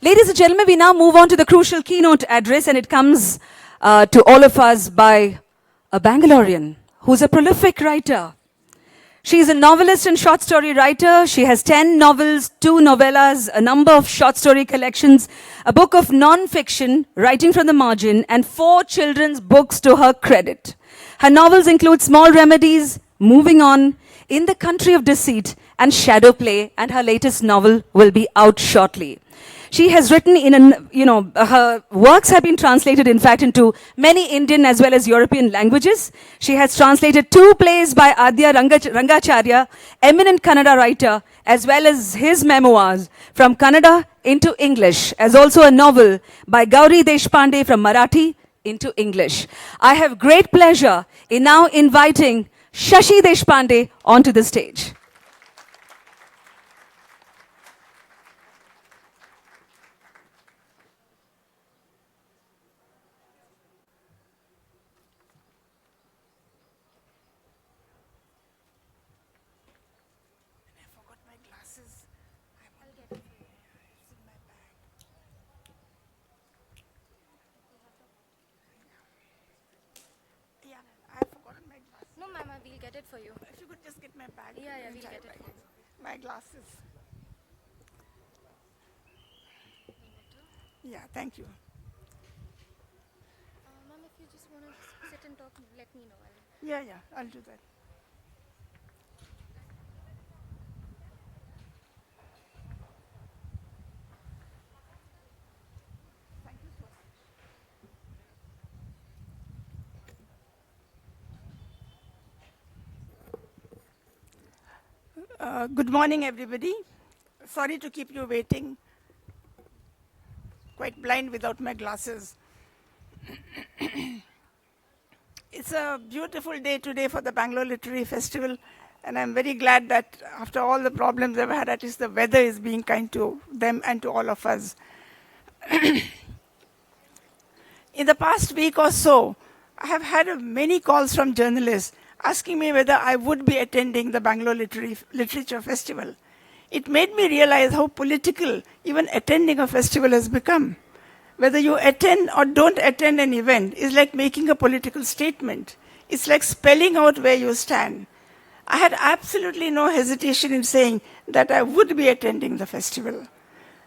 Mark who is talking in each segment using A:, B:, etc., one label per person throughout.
A: Ladies and gentlemen, we now move on to the crucial keynote address, and it comes to all of us by a Bangalorean who's a prolific writer. She is a novelist and short story writer. She has 10 novels, 2 novellas, a number of short story collections, a book of non-fiction, Writing from the Margin, and 4 children's books to her credit. Her novels include Small Remedies, Moving On, In the Country of Deceit, and Shadow Play, and her latest novel will be out shortly. She has written her works have been translated, in fact, into many Indian as well as European languages. She has translated 2 plays by Adya Rangacharya, eminent Kannada writer, as well as his memoirs from Kannada into English, as also a novel by Shashi Deshpande from Marathi into English. I have great pleasure in now inviting Shashi Deshpande onto the stage.
B: No, Mama, we'll get it for you.
C: If you could just get my bag.
B: Yeah, we'll get it for you.
C: My glasses. Yeah, thank you.
B: Mom, if you just want to sit and talk, let me know.
C: Yeah, I'll do that. Thank you so much. Good morning, everybody. Sorry to keep you waiting. Quite blind without my glasses. It's a beautiful day today for the Bangalore Literary Festival, and I'm very glad that after all the problems they've had, at least the weather is being kind to them and to all of us. In the past week or so, I have had many calls from journalists asking me whether I would be attending the Bangalore Literature Festival. It made me realize how political even attending a festival has become. Whether you attend or don't attend an event is like making a political statement. It's like spelling out where you stand. I had absolutely no hesitation in saying that I would be attending the festival.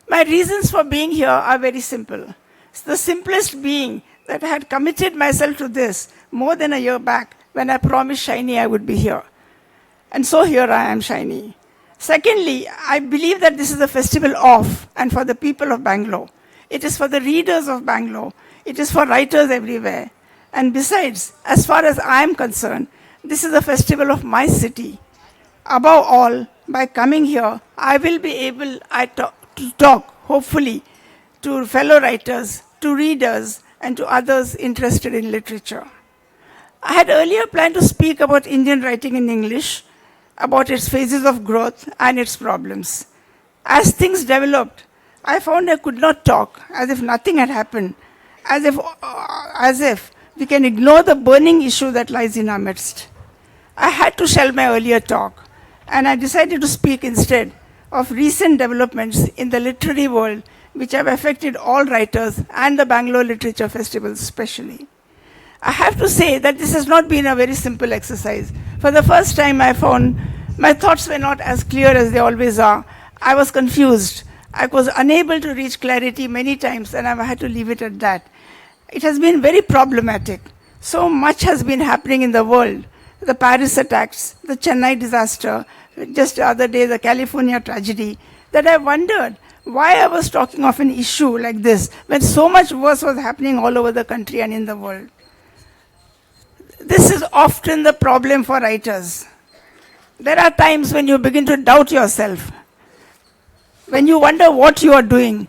C: My reasons for being here are very simple. It's the simplest being that I had committed myself to this more than a year back when I promised Shiny I would be here. And so here I am, Shiny. Secondly, I believe that this is a festival of and for the people of Bangalore. It is for the readers of Bangalore. It is for writers everywhere. And besides, as far as I am concerned, this is a festival of my city. Above all, by coming here, I will be able to talk, hopefully, to fellow writers, to readers, and to others interested in literature. I had earlier planned to speak about Indian writing in English, about its phases of growth and its problems. As things developed, I found I could not talk, as if nothing had happened, as if we can ignore the burning issue that lies in our midst. I had to shelve my earlier talk, and I decided to speak instead of recent developments in the literary world which have affected all writers and the Bangalore Literature Festival especially. I have to say that this has not been a very simple exercise. For the first time, I found my thoughts were not as clear as they always are. I was confused. I was unable to reach clarity many times, and I had to leave it at that. It has been very problematic. So much has been happening in the world. The Paris attacks, the Chennai disaster, just the other day, the California tragedy, that I wondered why I was talking of an issue like this when so much worse was happening all over the country and in the world. This is often the problem for writers. There are times when you begin to doubt yourself, when you wonder what you are doing,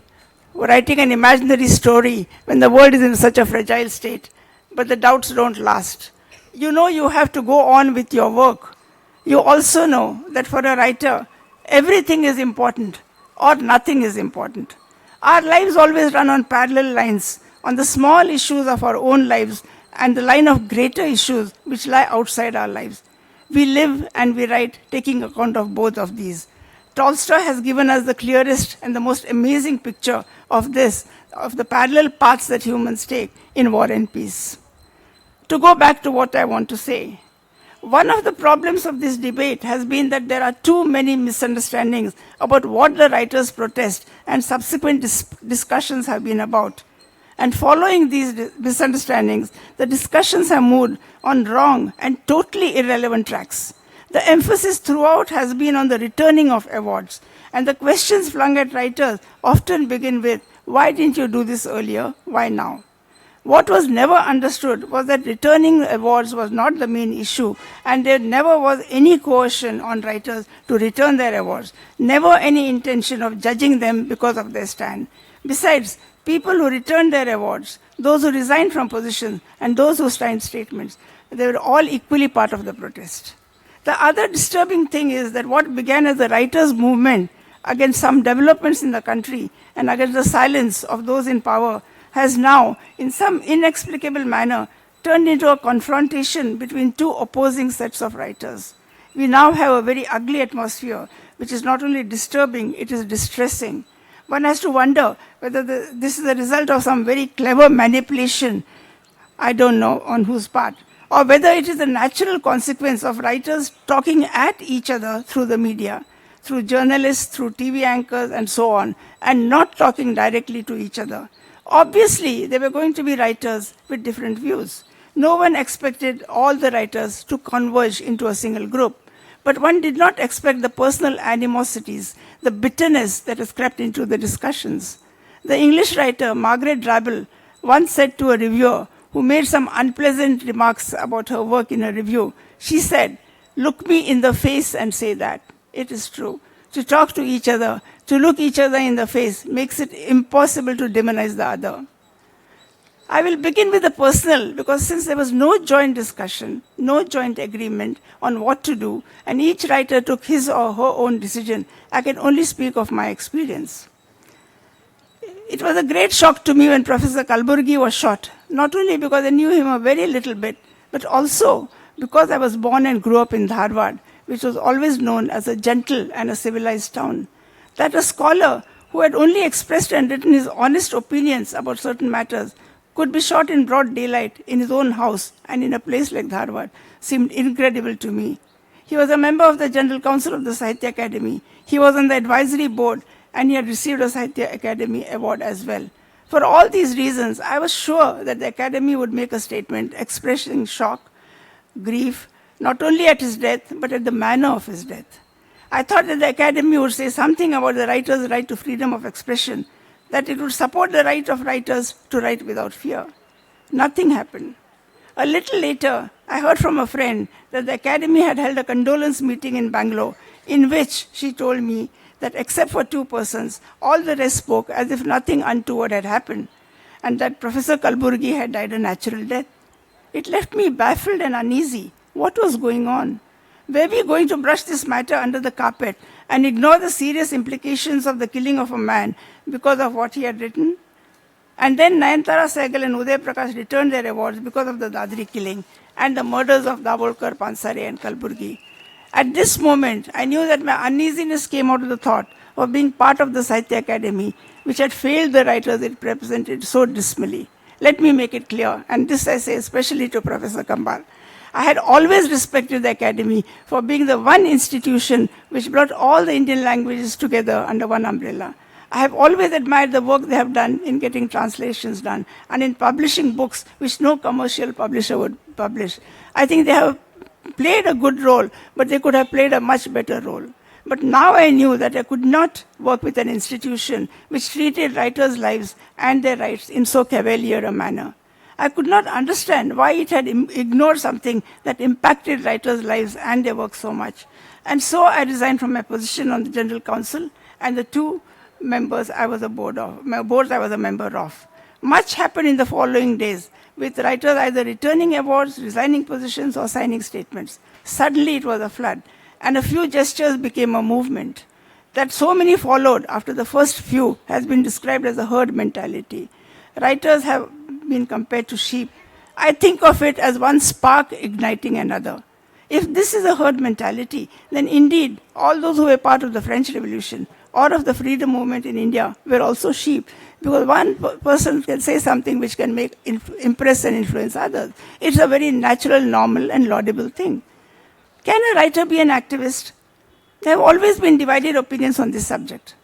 C: writing an imaginary story when the world is in such a fragile state, but the doubts don't last. You know you have to go on with your work. You also know that for a writer, everything is important or nothing is important. Our lives always run on parallel lines, on the small issues of our own lives and the line of greater issues which lie outside our lives. We live and we write taking account of both of these. Tolstoy has given us the clearest and the most amazing picture of this, of the parallel paths that humans take in War and Peace. To go back to what I want to say, one of the problems of this debate has been that there are too many misunderstandings about what the writers' protest and subsequent discussions have been about. And following these misunderstandings, the discussions have moved on wrong and totally irrelevant tracks. The emphasis throughout has been on the returning of awards, and the questions flung at writers often begin with, why didn't you do this earlier? Why now? What was never understood was that returning awards was not the main issue, and there never was any coercion on writers to return their awards, never any intention of judging them because of their stand. Besides, people who returned their awards, those who resigned from positions, and those who signed statements, they were all equally part of the protest. The other disturbing thing is that what began as the writers' movement against some developments in the country and against the silence of those in power has now, in some inexplicable manner, turned into a confrontation between two opposing sets of writers. We now have a very ugly atmosphere, which is not only disturbing, it is distressing. One has to wonder whether this is a result of some very clever manipulation, I don't know on whose part, or whether it is a natural consequence of writers talking at each other through the media, through journalists, through TV anchors, and so on, and not talking directly to each other. Obviously, there were going to be writers with different views. No one expected all the writers to converge into a single group. But one did not expect the personal animosities, the bitterness that has crept into the discussions. The English writer Margaret Drabble once said to a reviewer who made some unpleasant remarks about her work in a review, she said, "Look me in the face and say that." It is true. To talk to each other, to look each other in the face, makes it impossible to demonize the other. I will begin with the personal, because since there was no joint discussion, no joint agreement on what to do, and each writer took his or her own decision, I can only speak of my experience. It was a great shock to me when Professor Kalburgi was shot, not only because I knew him a very little bit, but also because I was born and grew up in Dharwad, which was always known as a gentle and a civilized town. That a scholar who had only expressed and written his honest opinions about certain matters could be shot in broad daylight in his own house and in a place like Dharwad seemed incredible to me. He was a member of the General Council of the Sahitya Academy. He was on the advisory board, and he had received a Sahitya Academy award as well. For all these reasons, I was sure that the Academy would make a statement expressing shock, grief, not only at his death, but at the manner of his death. I thought that the Academy would say something about the writer's right to freedom of expression, that it would support the right of writers to write without fear. Nothing happened. A little later, I heard from a friend that the Academy had held a condolence meeting in Bangalore, in which she told me that except for two persons, all the rest spoke as if nothing untoward had happened, and that Professor Kalburgi had died a natural death. It left me baffled and uneasy. What was going on? Were we going to brush this matter under the carpet and ignore the serious implications of the killing of a man because of what he had written? And then Nayantara Sehgal and Uday Prakash returned their awards because of the Dadri killing and the murders of Dabolkar, Pansare and Kalburgi. At this moment, I knew that my uneasiness came out of the thought of being part of the Sahitya Academy, which had failed the writers it represented so dismally. Let me make it clear, and this I say especially to Professor Kambal. I had always respected the Academy for being the one institution which brought all the Indian languages together under one umbrella. I have always admired the work they have done in getting translations done and in publishing books which no commercial publisher would publish. I think they have played a good role, but they could have played a much better role. But now I knew that I could not work with an institution which treated writers' lives and their rights in so cavalier a manner. I could not understand why it had ignored something that impacted writers' lives and their work so much. And so I resigned from my position on the General Council and the two boards I was a member of. Much happened in the following days, with writers either returning awards, resigning positions, or signing statements. Suddenly it was a flood, and a few gestures became a movement. That so many followed after the first few has been described as a herd mentality. Writers have been compared to sheep. I think of it as one spark igniting another. If this is a herd mentality, then indeed all those who were part of the French Revolution or of the freedom movement in India were also sheep. Because one person can say something which can impress and influence others. It's a very natural, normal, and laudable thing. Can a writer be an activist? There have always been divided opinions on this subject.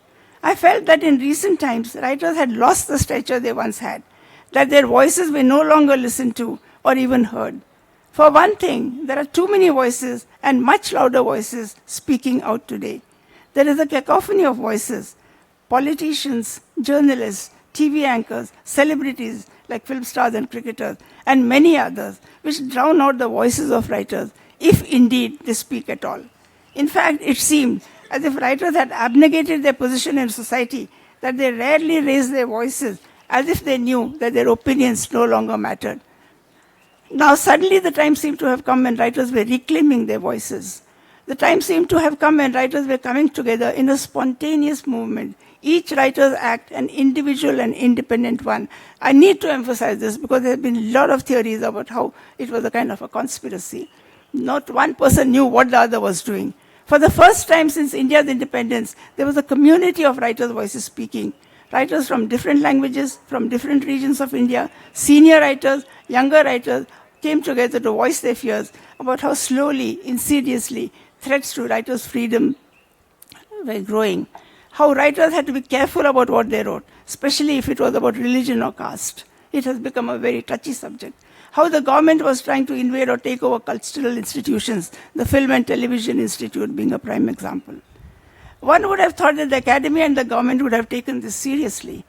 C: I felt that in recent times, writers had lost the stature they once had, that their voices were no longer listened to or even heard. For one thing, there are too many voices and much louder voices speaking out today. There is a cacophony of voices. Politicians, journalists, TV anchors, celebrities like film stars and cricketers, and many others, which drown out the voices of writers, if indeed they speak at all. In fact, it seemed as if writers had abnegated their position in society, that they rarely raised their voices, as if they knew that their opinions no longer mattered. Now suddenly the time seemed to have come when writers were reclaiming their voices. The time seemed to have come when writers were coming together in a spontaneous movement, each writer's act an individual and independent one. I need to emphasize this because there have been a lot of theories about how it was a kind of a conspiracy. Not one person knew what the other was doing. For the first time since India's independence, there was a community of writers' voices speaking. Writers from different languages, from different regions of India, senior writers, younger writers, came together to voice their fears about how slowly, insidiously, threats to writers' freedom were growing. How writers had to be careful about what they wrote, especially if it was about religion or caste. It has become a very touchy subject. How the government was trying to invade or take over cultural institutions, the Film and Television Institute being a prime example. One would have thought that the academy and the government would have taken this seriously.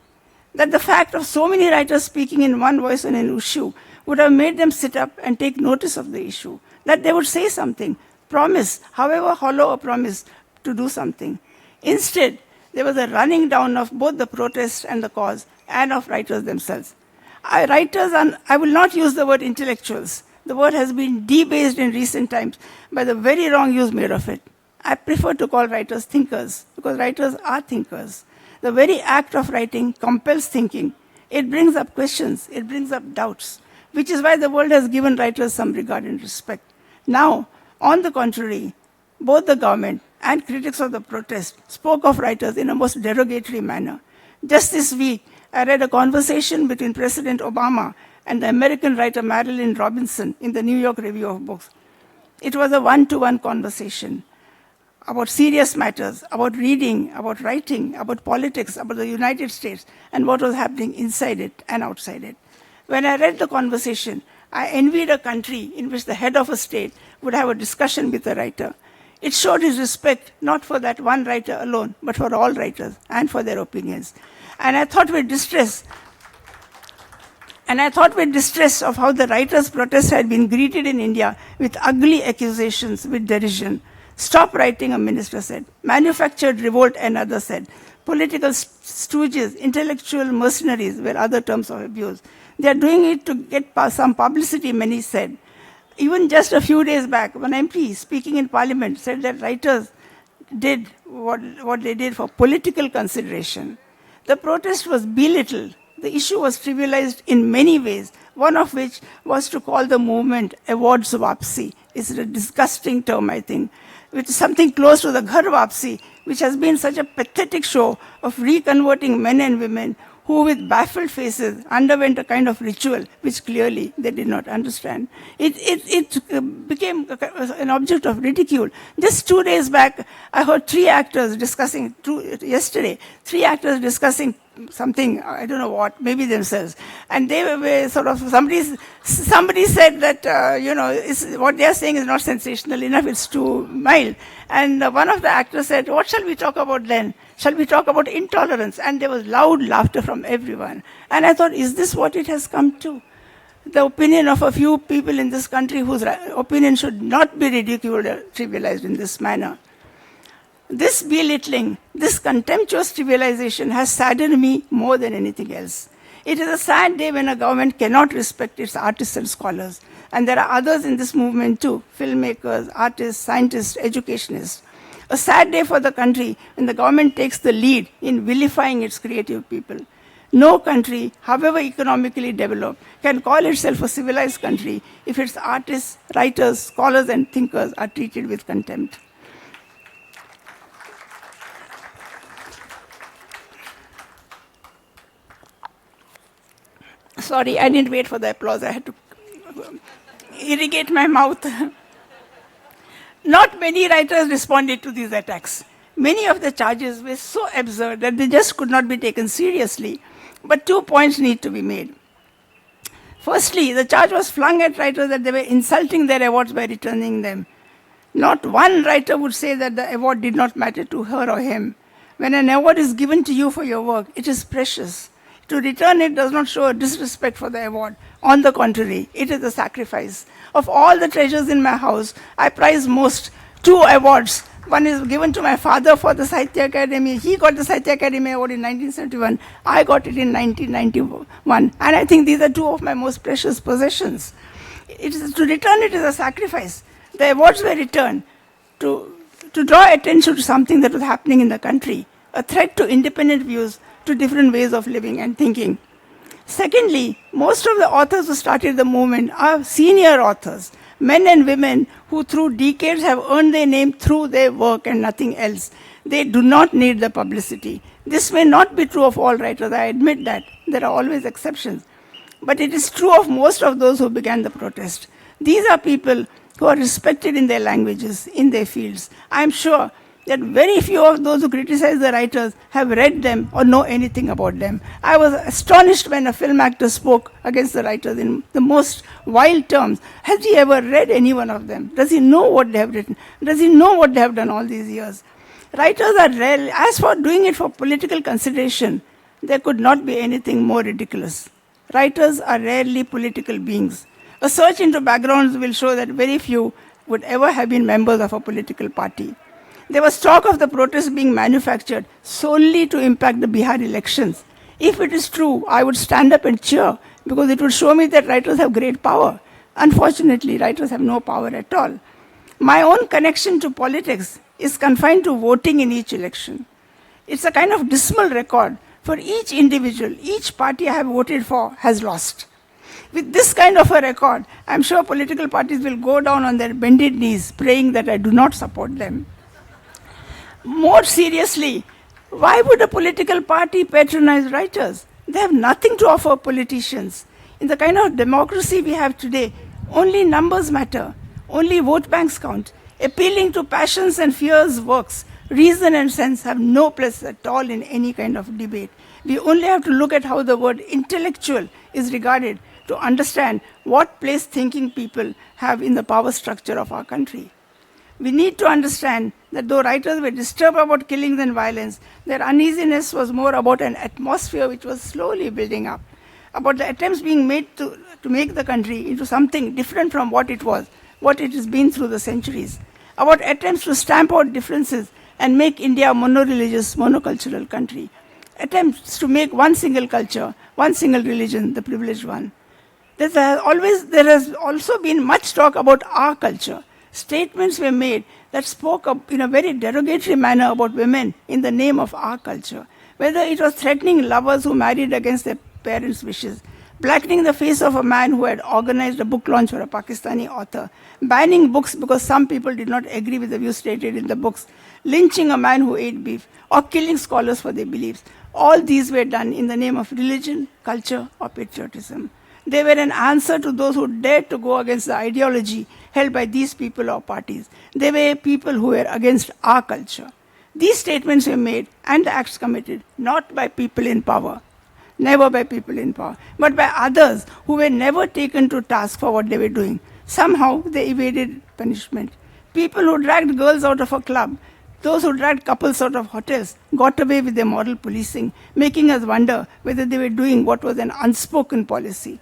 C: That the fact of so many writers speaking in one voice on an issue would have made them sit up and take notice of the issue. That they would say something, promise, however hollow a promise, to do something. Instead, there was a running down of both the protest and the cause, and of writers themselves. I will not use the word intellectuals. The word has been debased in recent times by the very wrong use made of it. I prefer to call writers thinkers, because writers are thinkers. The very act of writing compels thinking. It brings up questions, it brings up doubts, which is why the world has given writers some regard and respect. Now, on the contrary, both the government and critics of the protest spoke of writers in a most derogatory manner. Just this week, I read a conversation between President Obama and the American writer Marilyn Robinson in the New York Review of Books. It was a one-to-one conversation about serious matters, about reading, about writing, about politics, about the United States, and what was happening inside it and outside it. When I read the conversation, I envied a country in which the head of a state would have a discussion with a writer. It showed his respect not for that one writer alone, but for all writers and for their opinions. And I thought with distress of how the writers' protest had been greeted in India with ugly accusations, with derision. Stop writing, a minister said. Manufactured revolt, another said. Political stooges, intellectual mercenaries were other terms of abuse. They are doing it to get some publicity, many said. Even just a few days back, one MP speaking in Parliament said that writers did what they did for political consideration. The protest was belittled. The issue was trivialized in many ways, one of which was to call the movement awards wapsi. It's a disgusting term, I think, which is something close to the ghar wapsi, which has been such a pathetic show of reconverting men and women who with baffled faces underwent a kind of ritual which clearly they did not understand. It became an object of ridicule. Just 2 days back, I heard three actors discussing something, I don't know what, maybe themselves. And they were sort of, somebody said that, what they are saying is not sensational enough, it's too mild. And one of the actors said, what shall we talk about then? Shall we talk about intolerance? And there was loud laughter from everyone. And I thought, is this what it has come to? The opinion of a few people in this country whose opinion should not be ridiculed or trivialized in this manner. This belittling, this contemptuous trivialization has saddened me more than anything else. It is a sad day when a government cannot respect its artists and scholars. And there are others in this movement too, filmmakers, artists, scientists, educationists. A sad day for the country when the government takes the lead in vilifying its creative people. No country, however economically developed, can call itself a civilized country if its artists, writers, scholars, and thinkers are treated with contempt. Sorry, I didn't wait for the applause. I had to irrigate my mouth. Not many writers responded to these attacks. Many of the charges were so absurd that they just could not be taken seriously. But 2 points need to be made. Firstly, the charge was flung at writers that they were insulting their awards by returning them. Not one writer would say that the award did not matter to her or him. When an award is given to you for your work, it is precious. To return it does not show a disrespect for the award. On the contrary, it is a sacrifice. Of all the treasures in my house, I prize most 2 awards. One is given to my father for the Sahitya Academy. He got the Sahitya Academy Award in 1971. I got it in 1991. And I think these are 2 of my most precious possessions. To return it is a sacrifice. The awards were returned to draw attention to something that was happening in the country, a threat to independent views, to different ways of living and thinking. Secondly, most of the authors who started the movement are senior authors, men and women who through decades have earned their name through their work and nothing else. They do not need the publicity. This may not be true of all writers, I admit that. There are always exceptions. But it is true of most of those who began the protest. These are people who are respected in their languages, in their fields. I am sure that very few of those who criticize the writers have read them or know anything about them. I was astonished when a film actor spoke against the writers in the most wild terms. Has he ever read any one of them? Does he know what they have written? Does he know what they have done all these years? Writers are rare. As for doing it for political consideration, there could not be anything more ridiculous. Writers are rarely political beings. A search into backgrounds will show that very few would ever have been members of a political party. There was talk of the protest being manufactured solely to impact the Bihar elections. If it is true, I would stand up and cheer because it would show me that writers have great power. Unfortunately, writers have no power at all. My own connection to politics is confined to voting in each election. It's a kind of dismal record. For each individual, each party I have voted for has lost. With this kind of a record, I'm sure political parties will go down on their bended knees praying that I do not support them. More seriously, why would a political party patronize writers? They have nothing to offer politicians. In the kind of democracy we have today, only numbers matter, only vote banks count. Appealing to passions and fears works. Reason and sense have no place at all in any kind of debate. We only have to look at how the word intellectual is regarded to understand what place thinking people have in the power structure of our country. We need to understand that though writers were disturbed about killings and violence, their uneasiness was more about an atmosphere which was slowly building up, about the attempts being made to make the country into something different from what it was, what it has been through the centuries, about attempts to stamp out differences and make India a mono-religious, monocultural country, attempts to make one single culture, one single religion, the privileged one. There has also been much talk about our culture. Statements were made that spoke up in a very derogatory manner about women in the name of our culture. Whether it was threatening lovers who married against their parents' wishes, blackening the face of a man who had organized a book launch for a Pakistani author, banning books because some people did not agree with the views stated in the books, lynching a man who ate beef, or killing scholars for their beliefs. All these were done in the name of religion, culture, or patriotism. They were an answer to those who dared to go against the ideology held by these people or parties. They were people who were against our culture. These statements were made and the acts committed not by people in power, never by people in power, but by others who were never taken to task for what they were doing. Somehow they evaded punishment. People who dragged girls out of a club, those who dragged couples out of hotels, got away with their moral policing, making us wonder whether they were doing what was an unspoken policy.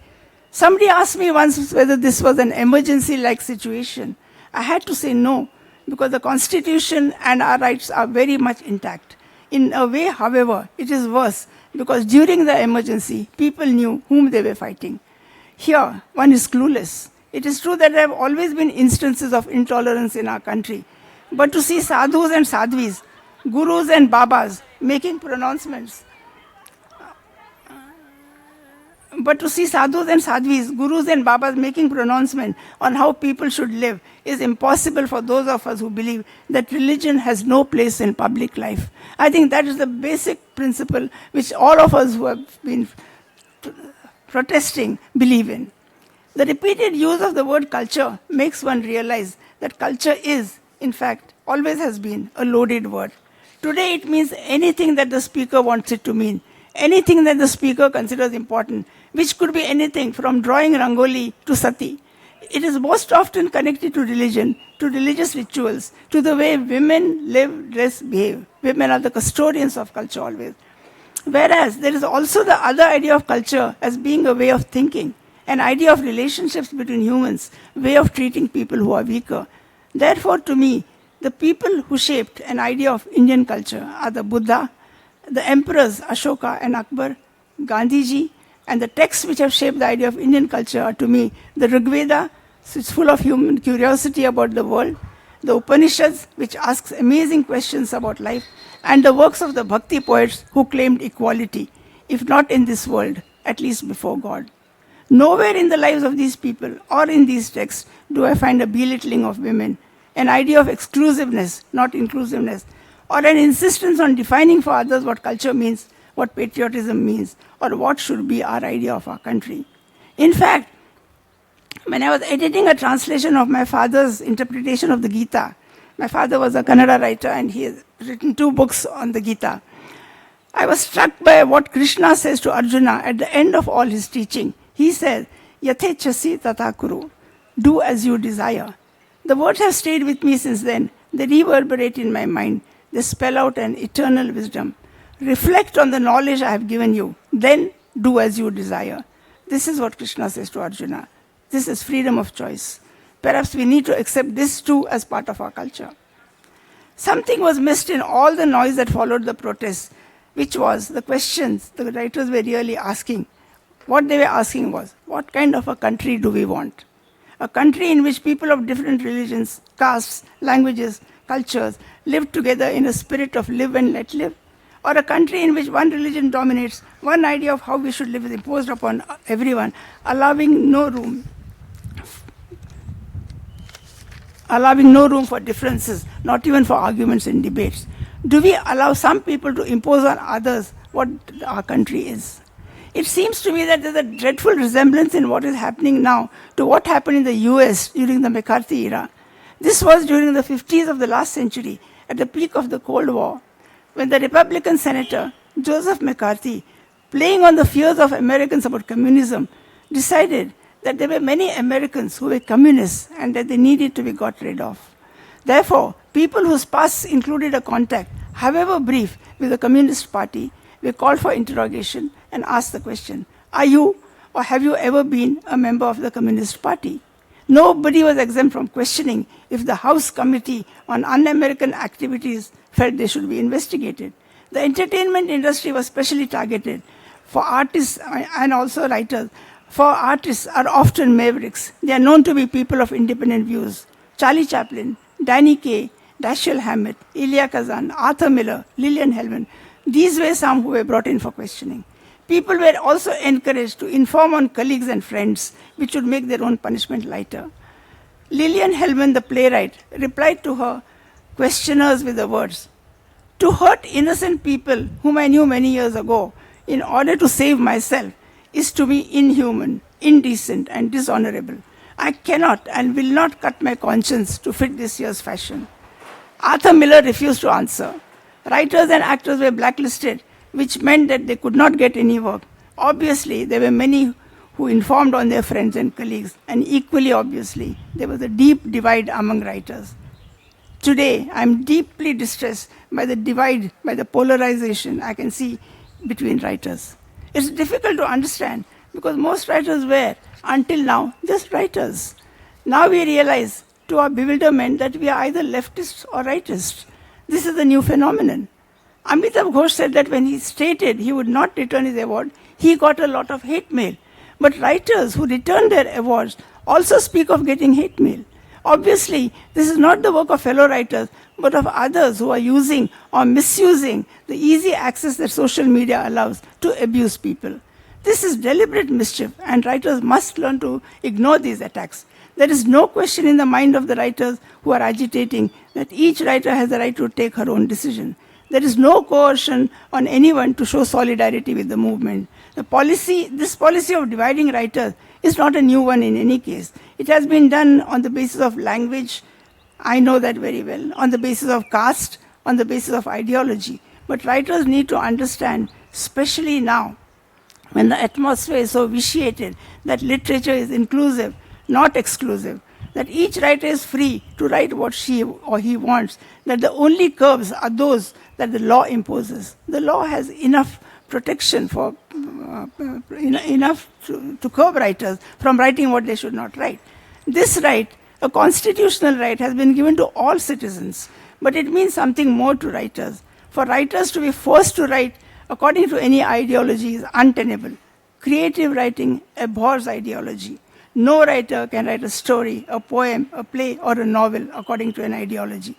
C: Somebody asked me once whether this was an emergency-like situation. I had to say no, because the Constitution and our rights are very much intact. In a way, however, it is worse, because during the emergency, people knew whom they were fighting. Here, one is clueless. It is true that there have always been instances of intolerance in our country. But to see sadhus and sadhvis, gurus and babas making pronouncements But to see sadhus and sadhvis, gurus and babas making pronouncement on how people should live is impossible for those of us who believe that religion has no place in public life. I think that is the basic principle which all of us who have been protesting believe in. The repeated use of the word culture makes one realize that culture is, in fact, always has been a loaded word. Today it means anything that the speaker wants it to mean, anything that the speaker considers important, which could be anything from drawing rangoli to sati. It is most often connected to religion, to religious rituals, to the way women live, dress, behave. Women are the custodians of culture always. Whereas there is also the other idea of culture as being a way of thinking, an idea of relationships between humans, way of treating people who are weaker. Therefore, to me, the people who shaped an idea of Indian culture are the Buddha, the emperors Ashoka and Akbar, Gandhiji, and the texts which have shaped the idea of Indian culture are to me the Rig Veda, which is full of human curiosity about the world, the Upanishads, which asks amazing questions about life, and the works of the Bhakti poets who claimed equality, if not in this world, at least before God. Nowhere in the lives of these people or in these texts do I find a belittling of women, an idea of exclusiveness, not inclusiveness, or an insistence on defining for others what culture means, what patriotism means, or what should be our idea of our country. In fact, when I was editing a translation of my father's interpretation of the Gita, my father was a Kannada writer and he has written 2 books on the Gita. I was struck by what Krishna says to Arjuna at the end of all his teaching. He says, Yathe chasi tata kuru, do as you desire. The words have stayed with me since then. They reverberate in my mind. They spell out an eternal wisdom. Reflect on the knowledge I have given you. Then do as you desire. This is what Krishna says to Arjuna. This is freedom of choice. Perhaps we need to accept this too as part of our culture. Something was missed in all the noise that followed the protests, which was the questions the writers were really asking. What they were asking was, what kind of a country do we want? A country in which people of different religions, castes, languages, cultures live together in a spirit of live and let live? Or a country in which one religion dominates, one idea of how we should live is imposed upon everyone, allowing no room for differences, not even for arguments and debates? Do we allow some people to impose on others what our country is? It seems to me that there's a dreadful resemblance in what is happening now to what happened in the US during the McCarthy era. This was during the 50s of the last century, at the peak of the Cold War, when the Republican Senator Joseph McCarthy, playing on the fears of Americans about communism, decided that there were many Americans who were communists and that they needed to be got rid of. Therefore, people whose pasts included a contact, however brief, with the Communist Party were called for interrogation and asked the question, are you or have you ever been a member of the Communist Party? Nobody was exempt from questioning if the House Committee on Un-American Activities felt they should be investigated. The entertainment industry was specially targeted for artists and also writers. For artists are often mavericks. They are known to be people of independent views. Charlie Chaplin, Danny Kaye, Dashiell Hammett, Elia Kazan, Arthur Miller, Lillian Hellman. These were some who were brought in for questioning. People were also encouraged to inform on colleagues and friends, which would make their own punishment lighter. Lillian Hellman, the playwright, replied to her questioners with the words, to hurt innocent people whom I knew many years ago in order to save myself is to be inhuman, indecent, and dishonorable. I cannot and will not cut my conscience to fit this year's fashion. Arthur Miller refused to answer. Writers and actors were blacklisted, which meant that they could not get any work. Obviously, there were many who informed on their friends and colleagues, and equally obviously, there was a deep divide among writers. Today, I am deeply distressed by the divide, by the polarization I can see between writers. It's difficult to understand because most writers were, until now, just writers. Now we realize, to our bewilderment, that we are either leftists or rightists. This is a new phenomenon. Amitabh Ghosh said that when he stated he would not return his award, he got a lot of hate mail. But writers who return their awards also speak of getting hate mail. Obviously, this is not the work of fellow writers, but of others who are using or misusing the easy access that social media allows to abuse people. This is deliberate mischief, and writers must learn to ignore these attacks. There is no question in the mind of the writers who are agitating that each writer has the right to take her own decision. There is no coercion on anyone to show solidarity with the movement. This policy of dividing writers is not a new one in any case. It has been done on the basis of language, I know that very well, on the basis of caste, on the basis of ideology. But writers need to understand, especially now, when the atmosphere is so vitiated, that literature is inclusive, not exclusive, that each writer is free to write what she or he wants, that the only curbs are those that the law imposes. The law has enough protection for enough to curb writers from writing what they should not write. This right, a constitutional right, has been given to all citizens, but it means something more to writers. For writers to be forced to write according to any ideology is untenable. Creative writing abhors ideology. No writer can write a story, a poem, a play, or a novel according to an ideology.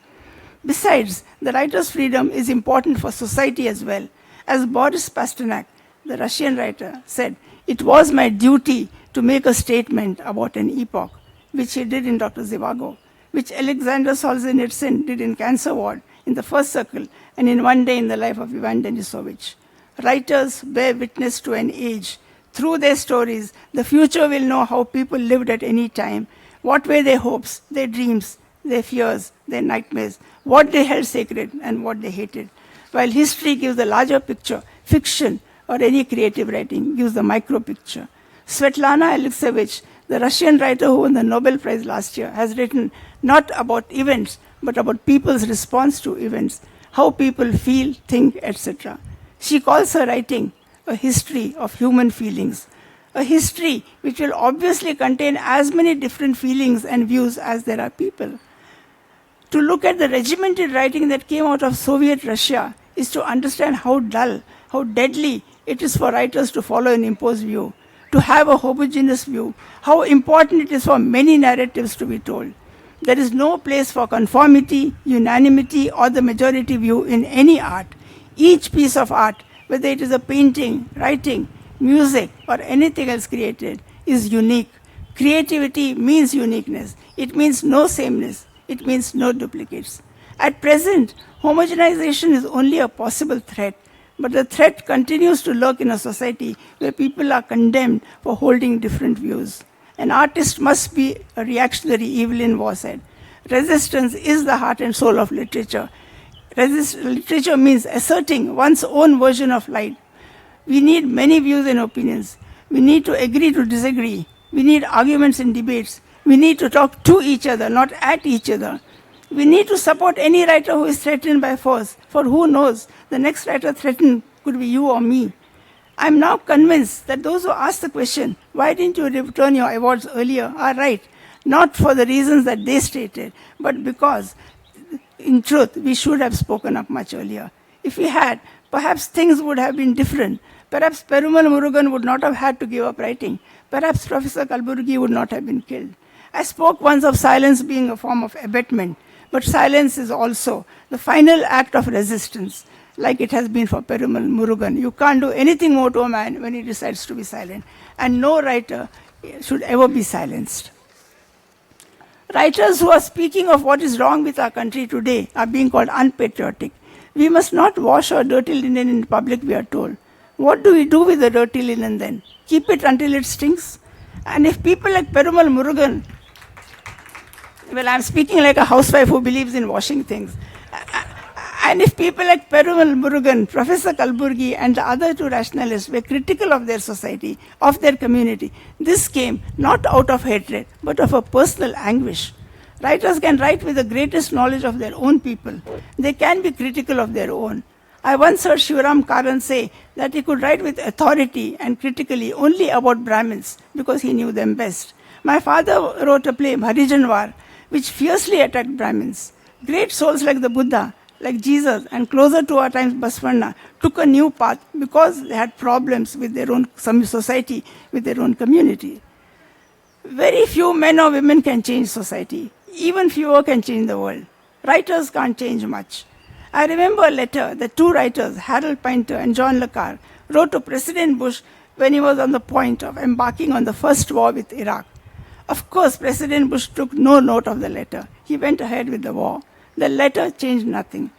C: Besides, the writer's freedom is important for society as well. As Boris Pasternak, the Russian writer, said, "It was my duty to make a statement about an epoch," which he did in Dr. Zhivago, which Alexander Solzhenitsyn did in Cancer Ward, in the First Circle, and in One Day in the Life of Ivan Denisovich. Writers bear witness to an age. Through their stories, the future will know how people lived at any time, what were their hopes, their dreams, their fears, their nightmares, what they held sacred and what they hated. While history gives the larger picture, fiction or any creative writing gives the micro picture. Svetlana Alexievich, the Russian writer who won the Nobel Prize last year, has written not about events, but about people's response to events, how people feel, think, etc. She calls her writing a history of human feelings, a history which will obviously contain as many different feelings and views as there are people. To look at the regimented writing that came out of Soviet Russia is to understand how dull, how deadly it is for writers to follow an imposed view, to have a homogeneous view, how important it is for many narratives to be told. There is no place for conformity, unanimity, or the majority view in any art. Each piece of art, whether it is a painting, writing, music, or anything else created, is unique. Creativity means uniqueness. It means no sameness. It means no duplicates. At present, homogenization is only a possible threat, but the threat continues to lurk in a society where people are condemned for holding different views. An artist must be a reactionary, Evelyn Waugh said. Resistance is the heart and soul of literature. Literature means asserting one's own version of life. We need many views and opinions. We need to agree to disagree. We need arguments and debates. We need to talk to each other, not at each other. We need to support any writer who is threatened by force, for who knows, the next writer threatened could be you or me. I'm now convinced that those who ask the question, why didn't you return your awards earlier, are right. Not for the reasons that they stated, but because, in truth, we should have spoken up much earlier. If we had, perhaps things would have been different. Perhaps Perumal Murugan would not have had to give up writing. Perhaps Professor Kalburgi would not have been killed. I spoke once of silence being a form of abatement, but silence is also the final act of resistance, like it has been for Perumal Murugan. You can't do anything more to a man when he decides to be silent, and no writer should ever be silenced. Writers who are speaking of what is wrong with our country today are being called unpatriotic. We must not wash our dirty linen in public, we are told. What do we do with the dirty linen then? Keep it until it stinks? And if people like Perumal Murugan, well, I'm speaking like a housewife who believes in washing things. And if people like Perumal Murugan, Professor Kalburgi, and the other two rationalists were critical of their society, of their community, this came not out of hatred, but of a personal anguish. Writers can write with the greatest knowledge of their own people. They can be critical of their own. I once heard Shivaram Karan say that he could write with authority and critically only about Brahmins because he knew them best. My father wrote a play, Harijanwar, which fiercely attacked Brahmins. Great souls like the Buddha, like Jesus, and closer to our times Basvana, took a new path because they had problems with their own society, with their own community. Very few men or women can change society. Even fewer can change the world. Writers can't change much. I remember a letter that two writers, Harold Pinter and John Le Carre, wrote to President Bush when he was on the point of embarking on the first war with Iraq. Of course, President Bush took no note of the letter. He went ahead with the war. The letter changed nothing.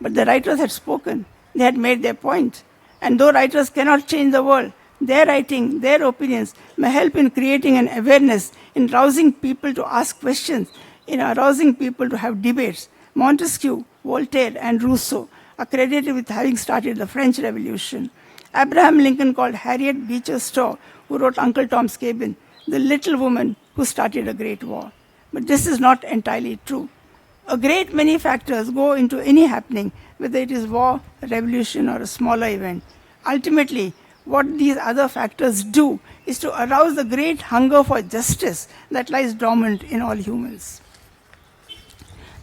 C: But the writers had spoken. They had made their point. And though writers cannot change the world, their writing, their opinions may help in creating an awareness, in rousing people to ask questions, in arousing people to have debates. Montesquieu, Voltaire, and Rousseau are credited with having started the French Revolution. Abraham Lincoln called Harriet Beecher Stowe, who wrote Uncle Tom's Cabin, the little woman who started a great war. But this is not entirely true. A great many factors go into any happening, whether it is war, a revolution, or a smaller event. Ultimately, what these other factors do is to arouse the great hunger for justice that lies dormant in all humans.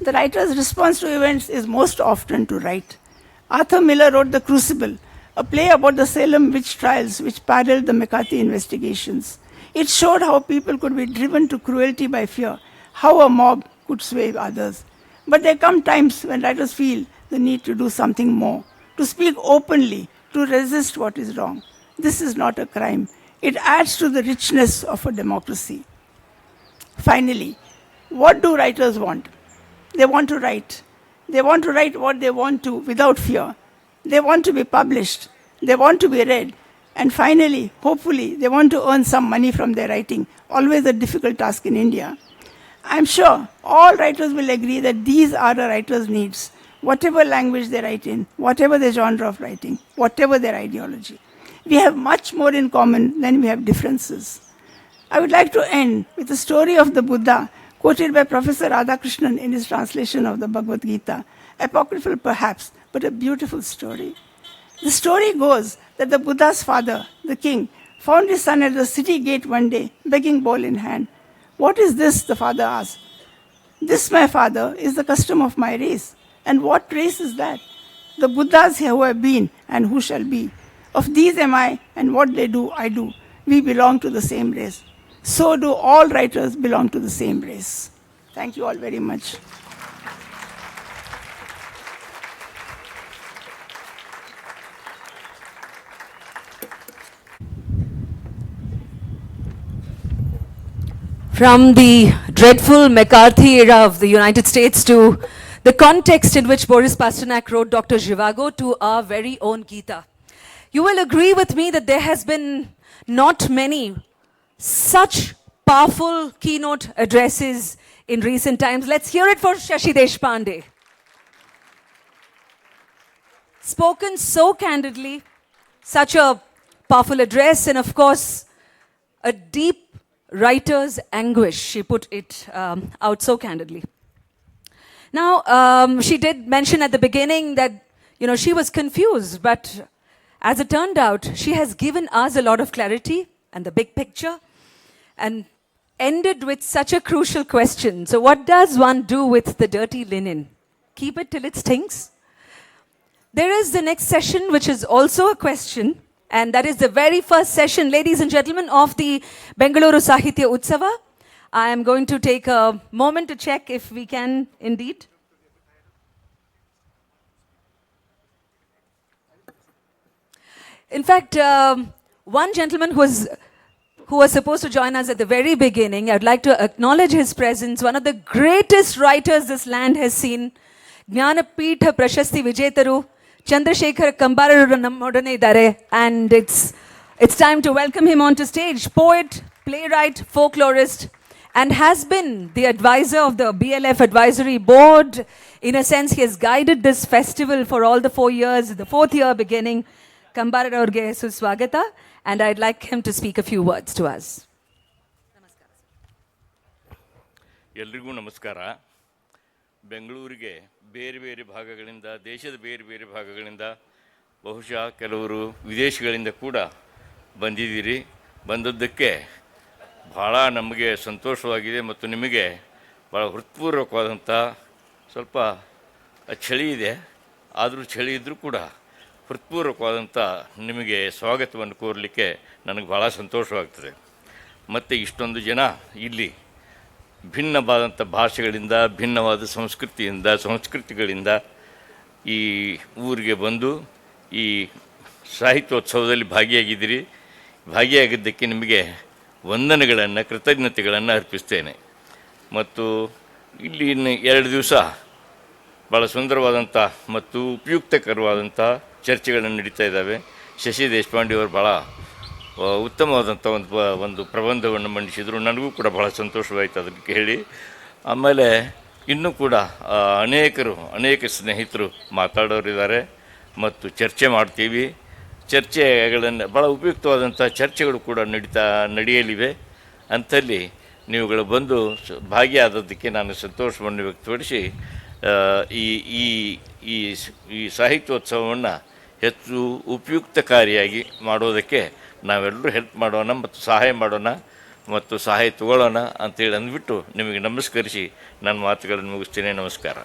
C: The writer's response to events is most often to write. Arthur Miller wrote The Crucible, a play about the Salem witch trials which paralleled the McCarthy investigations. It showed how people could be driven to cruelty by fear, how a mob could sway others. But there come times when writers feel the need to do something more, to speak openly, to resist what is wrong. This is not a crime. It adds to the richness of a democracy. Finally, what do writers want? They want to write. They want to write what they want to without fear. They want to be published. They want to be read. And finally, hopefully, they want to earn some money from their writing, always a difficult task in India. I'm sure all writers will agree that these are a writer's needs, whatever language they write in, whatever the genre of writing, whatever their ideology. We have much more in common than we have differences. I would like to end with the story of the Buddha, quoted by Professor Radhakrishnan in his translation of the Bhagavad Gita. Apocryphal perhaps, but a beautiful story. The story goes that the Buddha's father, the king, found his son at the city gate one day, begging bowl in hand. "What is this?" the father asked. "This, my father, is the custom of my race." "And what race is that?" "The Buddhas who have been and who shall be. Of these am I, and what they do, I do. We belong to the same race. So do all writers belong to the same race." Thank you all very much.
A: From the dreadful McCarthy era of the United States to the context in which Boris Pasternak wrote Dr. Zhivago to our very own Gita. You will agree with me that there has been not many such powerful keynote addresses in recent times. Let's hear it for Shashi Deshpande. Spoken so candidly, such a powerful address, and of course, a deep writer's anguish. She put it out so candidly. Now, she did mention at the beginning that, she was confused, but as it turned out, she has given us a lot of clarity and the big picture, and ended with such a crucial question. So what does one do with the dirty linen? Keep it till it stinks? There is the next session, which is also a question, and that is the very first session, ladies and gentlemen, of the Bengaluru Sahitya Utsava. I am going to take a moment to check if we can indeed. In fact, one gentleman who was supposed to join us at the very beginning, I'd like to acknowledge his presence, one of the greatest writers this land has seen, Jnanapitha Prashasti Vijetaru, Chandrasekhar Kambararu nammodane idare, and it's time to welcome him onto stage. Poet, playwright, folklorist, and has been the advisor of the BLF Advisory Board. In a sense, he has guided this festival for all the 4 years, the 4th year beginning. Kambararu aurge suswagata, and I'd like him to speak a few words to us.
D: ಎಲ್ರಿಗೂ ನಮಸ್ಕಾರ. ಬೆಂಗಳೂರಿಗೆ ಬೇರೆ ಬೇರೆ ಭಾಗಗಳಿಂದ, ದೇಶದ ಬೇರೆ ಬೇರೆ ಭಾಗಗಳಿಂದ, ಬಹುಶಃ ಕೆಲವರು ವಿದೇಶಗಳಿಂದ ಕೂಡ ಬಂದಿದ್ದೀರಿ. ಬಂದದ್ದಕ್ಕೆ ಭಾಳ ನಮಗೆ ಸಂತೋಷವಾಗಿದೆ ಮತ್ತು ನಿಮಗೆ ಭಾಳ ಹೃತ್ಪೂರ್ವಕವಾದಂಥ, ಸ್ವಲ್ಪ ಚಳಿ ಇದೆ, ಆದರೂ ಚಳಿ ಇದ್ದರೂ ಕೂಡ ಹೃತ್ಪೂರ್ವಕವಾದಂಥ ನಿಮಗೆ ಸ್ವಾಗತವನ್ನು ಕೋರಲಿಕ್ಕೆ ನನಗೆ ಭಾಳ ಸಂತೋಷವಾಗ್ತದೆ. ಮತ್ತು ಇಷ್ಟೊಂದು ಜನ ಇಲ್ಲಿ ಭಿನ್ನವಾದಂಥ ಭಾಷೆಗಳಿಂದ, ಭಿನ್ನವಾದ ಸಂಸ್ಕೃತಿಗಳಿಂದ ಈ ಊರಿಗೆ ಬಂದು ಈ ಸಾಹಿತ್ಯೋತ್ಸವದಲ್ಲಿ ಭಾಗಿಯಾಗಿದ್ದೀರಿ. ಭಾಗಿಯಾಗಿದ್ದಕ್ಕೆ ನಿಮಗೆ ವಂದನೆಗಳನ್ನು, ಕೃತಜ್ಞತೆಗಳನ್ನು ಅರ್ಪಿಸ್ತೇನೆ. ಮತ್ತು ಇಲ್ಲಿ ಇನ್ನು 2 ದಿವಸ ಭಾಳ ಸುಂದರವಾದಂಥ ಮತ್ತು ಉಪಯುಕ್ತಕರವಾದಂಥ ಚರ್ಚೆಗಳನ್ನು ನಡೀತಾ ಇದ್ದಾವೆ. ಶಶಿ ದೇಶಪಾಂಡೆ ಅವರು ಭಾಳ ಉತ್ತಮವಾದಂಥ ಒಂದು ಪ್ರಬಂಧವನ್ನು ಮಂಡಿಸಿದರು. ನನಗೂ ಕೂಡ ಭಾಳ ಸಂತೋಷವಾಯಿತು ಅದನ್ನು ಕೇಳಿ. ಆಮೇಲೆ ಇನ್ನೂ ಕೂಡ ಅನೇಕ ಸ್ನೇಹಿತರು ಮಾತಾಡೋರಿದ್ದಾರೆ ಮತ್ತು ಚರ್ಚೆ ಮಾಡ್ತೀವಿ. ಚರ್ಚೆಗಳನ್ನು ಭಾಳ ಉಪಯುಕ್ತವಾದಂಥ ಚರ್ಚೆಗಳು ಕೂಡ ನಡೆಯಲಿವೆ. ಅಂಥಲ್ಲಿ ನೀವುಗಳು ಬಂದು ಭಾಗಿಯಾದದ್ದಕ್ಕೆ ನಾನು ಸಂತೋಷವನ್ನು ವ್ಯಕ್ತಪಡಿಸಿ ಈ ಈ ಈ ಈ ಸಾಹಿತ್ಯೋತ್ಸವವನ್ನು ಹೆಚ್ಚು ಉಪಯುಕ್ತಕಾರಿಯಾಗಿ ಮಾಡೋದಕ್ಕೆ ನಾವೆಲ್ಲರೂ ಹೆಲ್ಪ್ ಮಾಡೋಣ ಮತ್ತು ಸಹಾಯ ಮಾಡೋಣ ಮತ್ತು ಸಹಾಯ ತಗೊಳ್ಳೋಣ ಅಂತೇಳಿ ಅಂದ್ಬಿಟ್ಟು ನಿಮಗೆ ನಮಸ್ಕರಿಸಿ ನನ್ನ ಮಾತುಗಳನ್ನು ಮುಗಿಸ್ತೇನೆ. ನಮಸ್ಕಾರ.